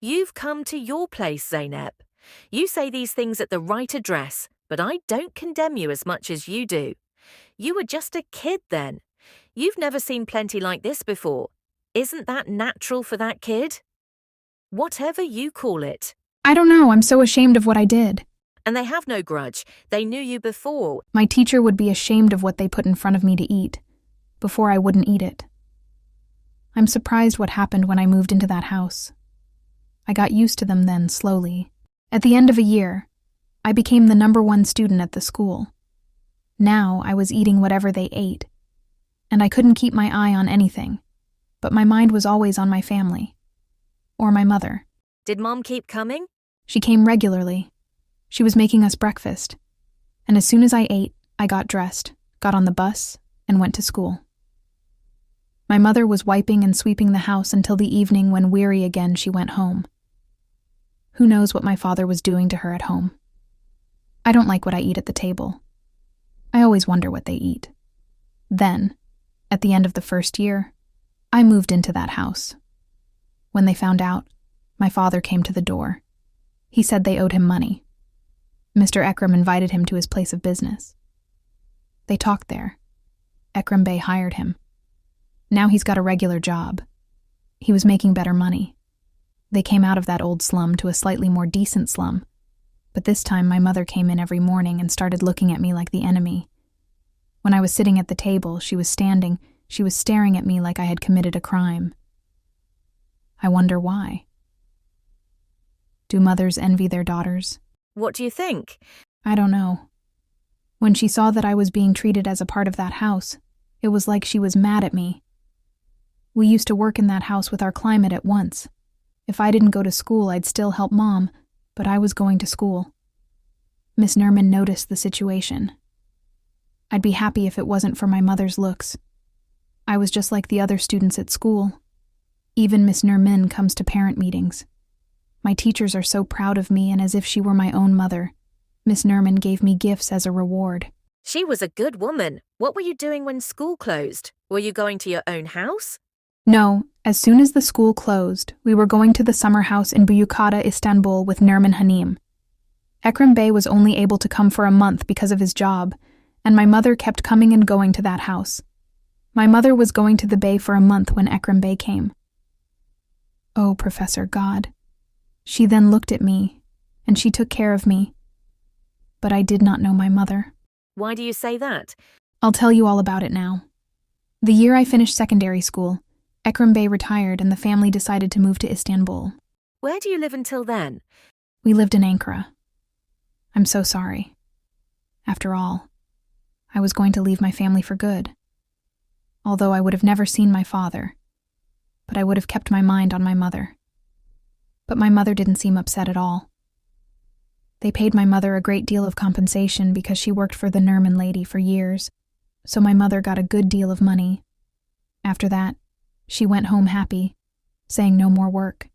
You've come to your place, Zeynep. You say these things at the right address, but I don't condemn you as much as you do. You were just a kid then. You've never seen plenty like this before. Isn't that natural for that kid? Whatever you call it. I don't know, I'm so ashamed of what I did. And they have no grudge. They knew you before. My teacher would be ashamed of what they put in front of me to eat, before I wouldn't eat it. I'm surprised what happened when I moved into that house. I got used to them then, slowly. At the end of a year, I became the #1 student at the school. Now I was eating whatever they ate, and I couldn't keep my eye on anything, but my mind was always on my family. Or my mother. Did Mom keep coming? She came regularly. She was making us breakfast, and as soon as I ate, I got dressed, got on the bus, and went to school. My mother was wiping and sweeping the house until the evening when, weary again, she went home. Who knows what my father was doing to her at home? I don't like what I eat at the table. I always wonder what they eat. Then, at the end of the first year, I moved into that house. When they found out, my father came to the door. He said they owed him money. Mr. Ekrem invited him to his place of business. They talked there. Ekrem Bey hired him. Now he's got a regular job. He was making better money. They came out of that old slum to a slightly more decent slum, but this time my mother came in every morning and started looking at me like the enemy. When I was sitting at the table, she was staring at me like I had committed a crime. I wonder why. Do mothers envy their daughters? What do you think? I don't know. When she saw that I was being treated as a part of that house, it was like she was mad at me. We used to work in that house with our climate at once. If I didn't go to school, I'd still help Mom, but I was going to school. Miss Nerman noticed the situation. I'd be happy if it wasn't for my mother's looks. I was just like the other students at school. Even Miss Nerman comes to parent meetings. My teachers are so proud of me, and as if she were my own mother, Miss Nerman gave me gifts as a reward. She was a good woman. What were you doing when school closed? Were you going to your own house? No, as soon as the school closed, we were going to the summer house in Büyükada, Istanbul with Nermin Hanim. Ekrem Bey was only able to come for a month because of his job, and my mother kept coming and going to that house. My mother was going to the Bey for a month when Ekrem Bey came. Oh, Professor God. She then looked at me, and she took care of me. But I did not know my mother. Why do you say that? I'll tell you all about it now. The year I finished secondary school, Ekrem Bey retired and the family decided to move to Istanbul. Where do you live until then? We lived in Ankara. I'm so sorry. After all, I was going to leave my family for good. Although I would have never seen my father, but I would have kept my mind on my mother. But my mother didn't seem upset at all. They paid my mother a great deal of compensation because she worked for the Nerman lady for years, so my mother got a good deal of money. After that, she went home happy, saying no more work.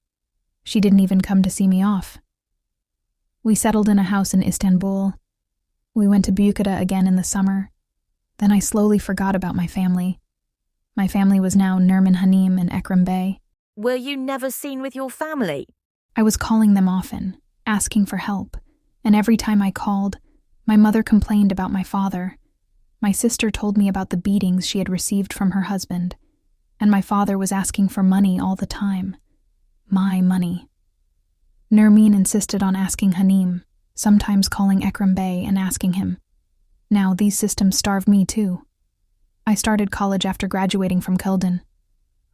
She didn't even come to see me off. We settled in a house in Istanbul. We went to Büyükada again in the summer. Then I slowly forgot about my family. My family was now Nermin Hanim and Ekrem Bey. Were you never seen with your family? I was calling them often, asking for help, and every time I called, my mother complained about my father. My sister told me about the beatings she had received from her husband, and my father was asking for money all the time. My money. Nermin insisted on asking Hanim, sometimes calling Ekrem Bey and asking him. Now these systems starve me too. I started college after graduating from Kildin.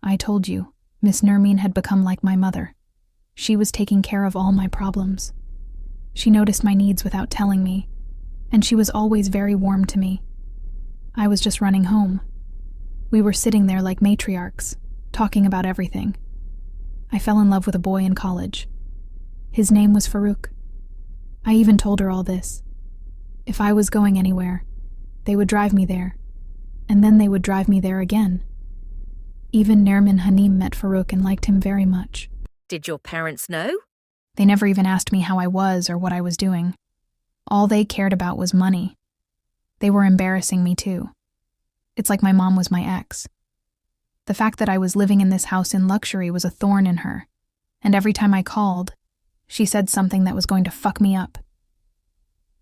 I told you, Miss Nermin had become like my mother. She was taking care of all my problems. She noticed my needs without telling me, and she was always very warm to me. I was just running home. We were sitting there like matriarchs, talking about everything. I fell in love with a boy in college. His name was Farouk. I even told her all this. If I was going anywhere, they would drive me there, and then they would drive me there again. Even Nermin Hanim met Farouk and liked him very much. Did your parents know? They never even asked me how I was or what I was doing. All they cared about was money. They were embarrassing me too. It's like my mom was my ex. The fact that I was living in this house in luxury was a thorn in her. and every time I called, she said something that was going to fuck me up.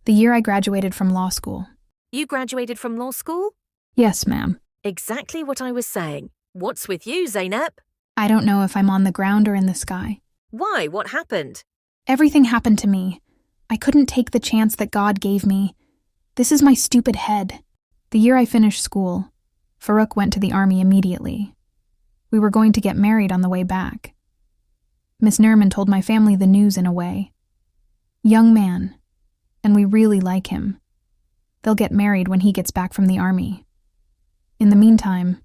The year I graduated from law school. You graduated from law school? Yes, ma'am. Exactly what I was saying. What's with you, Zeynep? I don't know if I'm on the ground or in the sky. Why? What happened? Everything happened to me. I couldn't take the chance that God gave me. This is my stupid head. The year I finished school, Farouk went to the army immediately. We were going to get married on the way back. Miss Nerman told my family the news in a way. Young man, and we really like him. They'll get married when he gets back from the army. In the meantime,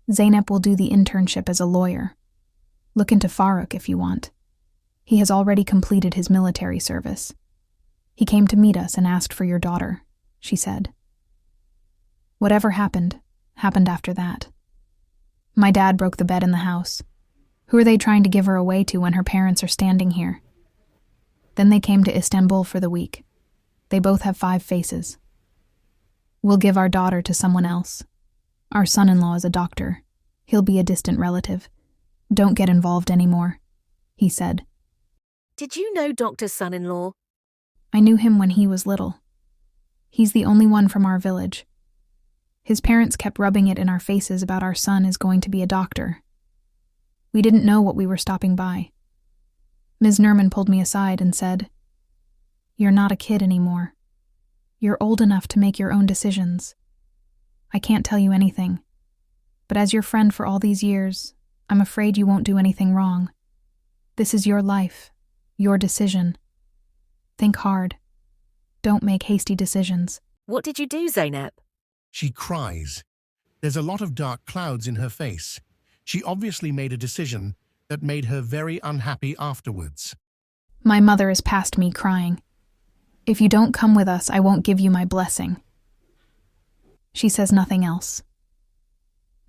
Zeynep will do the internship as a lawyer. Look into Farouk if you want. He has already completed his military service. He came to meet us and asked for your daughter, she said. Whatever happened after that. My dad broke the bed in the house. Who are they trying to give her away to when her parents are standing here? Then they came to Istanbul for the week. They both have 5 faces. We'll give our daughter to someone else. Our son-in-law is a doctor. He'll be a distant relative. Don't get involved anymore, he said. Did you know Doctor's son-in-law? I knew him when he was little. He's the only one from our village. His parents kept rubbing it in our faces about our son is going to be a doctor. We didn't know what we were stopping by. Ms. Nerman pulled me aside and said, "You're not a kid anymore. You're old enough to make your own decisions. I can't tell you anything, but as your friend for all these years, I'm afraid you won't do anything wrong. This is your life, your decision. Think hard. Don't make hasty decisions." What did you do, Zeynep? She cries. There's a lot of dark clouds in her face. She obviously made a decision that made her very unhappy afterwards. My mother is past me crying. If you don't come with us, I won't give you my blessing. She says nothing else.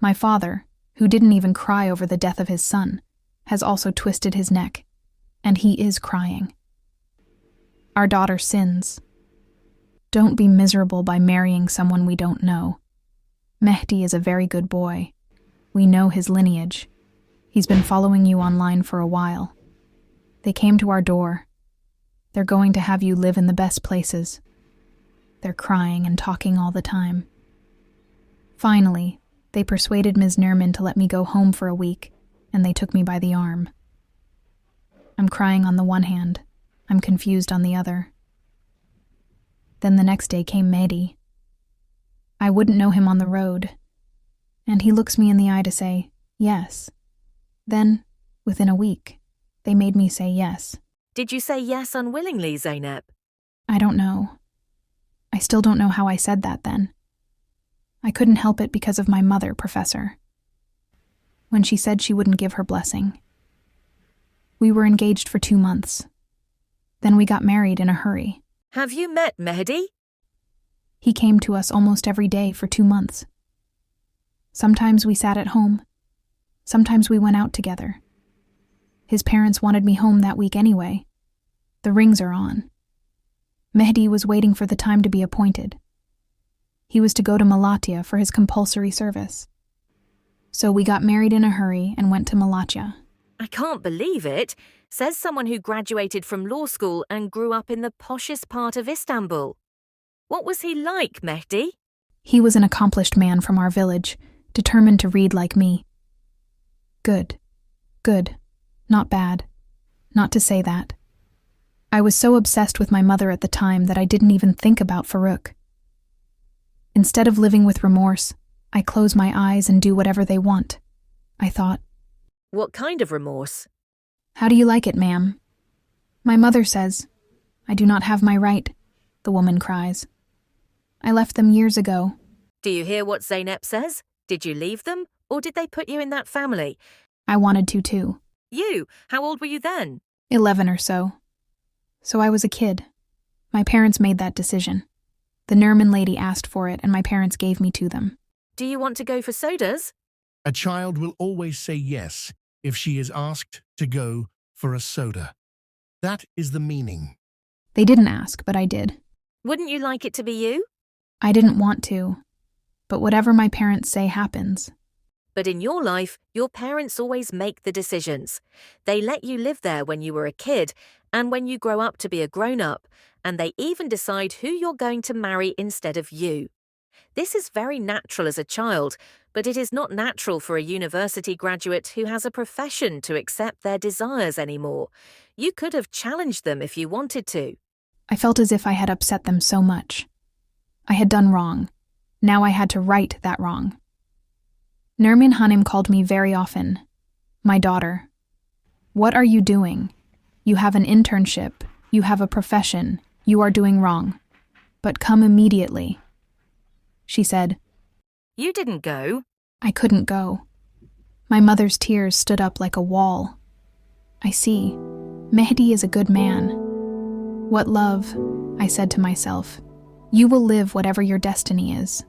My father, who didn't even cry over the death of his son, has also twisted his neck, and he is crying. Our daughter sins. Don't be miserable by marrying someone we don't know. Mehdi is a very good boy. We know his lineage. He's been following you online for a while. They came to our door. They're going to have you live in the best places. They're crying and talking all the time. Finally, they persuaded Ms. Nerman to let me go home for a week, and they took me by the arm. I'm crying on the one hand. I'm confused on the other. Then the next day came Mehdi. I wouldn't know him on the road, and he looks me in the eye to say, yes. Then, within a week, they made me say yes. Did you say yes unwillingly, Zeynep? I don't know. I still don't know how I said that then. I couldn't help it because of my mother, Professor. When she said she wouldn't give her blessing. We were engaged for 2 months. Then we got married in a hurry. Have you met Mehdi? He came to us almost every day for 2 months. Sometimes we sat at home. Sometimes we went out together. His parents wanted me home that week anyway. The rings are on. Mehdi was waiting for the time to be appointed. He was to go to Malatya for his compulsory service. So we got married in a hurry and went to Malatya. I can't believe it. Says someone who graduated from law school and grew up in the poshest part of Istanbul. What was he like, Mehdi? He was an accomplished man from our village, determined to read like me. Good. Good. Not bad. Not to say that. I was so obsessed with my mother at the time that I didn't even think about Farouk. Instead of living with remorse, I close my eyes and do whatever they want. I thought, What kind of remorse? "How do you like it, ma'am?" My mother says, "I do not have my right," the woman cries. "I left them years ago." Do you hear what Zeynep says? Did you leave them, or did they put you in that family? I wanted to too. You? How old were you then? 11 or so. So I was a kid. My parents made that decision. The Nerman lady asked for it and my parents gave me to them. Do you want to go for sodas? A child will always say yes if she is asked to go for a soda. That is the meaning. They didn't ask, but I did. Wouldn't you like it to be you? I didn't want to, but whatever my parents say happens. But in your life, your parents always make the decisions. They let you live there when you were a kid and when you grow up to be a grown-up, and they even decide who you're going to marry instead of you. This is very natural as a child, but it is not natural for a university graduate who has a profession to accept their desires anymore. You could have challenged them if you wanted to. I felt as if I had upset them so much. I had done wrong. Now I had to right that wrong. Nermin Hanım called me very often. My daughter. What are you doing? You have an internship. You have a profession. You are doing wrong. But come immediately. She said. You didn't go. I couldn't go. My mother's tears stood up like a wall. I see. Mehdi is a good man. What love, I said to myself. You will live whatever your destiny is.